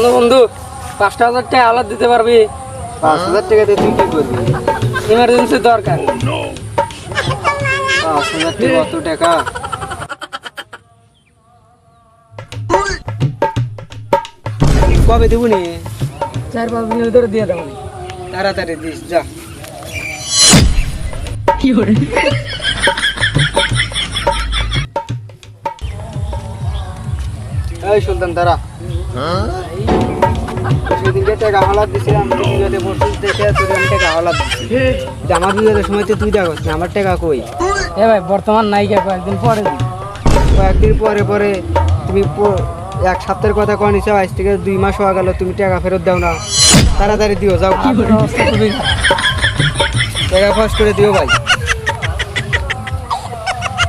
বন্ধু বন্ধু 5,000 টাকা আলাদা দিতে পারবি? 5,000 টাকাতে তুই কি করবি? ইমার্জেন্সি দরকার। 5,000 টাকা কত টাকা? কবে দেবো নি? 4-5 দিনের ধরে দিয়ে দেবো। তাড়াতাড়ি দিস যা। এই সুলতান তারা সেদিনকে টাকা হালাত দিছিলাম, বিপদে পড়ছিস দেখে তোর আমি টাকা হালাত দিচ্ছি। আমার বিপদের সময় তো তুই দেখছ না, আমার টাকা কই? এ ভাই বর্তমান নায়িকা কয়েকদিন পরে দিই। কয়েকদিন পরে পরে তুমি এক সপ্তাহের কথা কয় নিছো, আজ থেকে 2 মাস হয়ে গেল, তুমি টাকা ফেরত দাও না। তাড়াতাড়ি দিও যাও। অবস্থা খুবই খারাপ। টাকা ফার্স্ট করে দিও ভাই।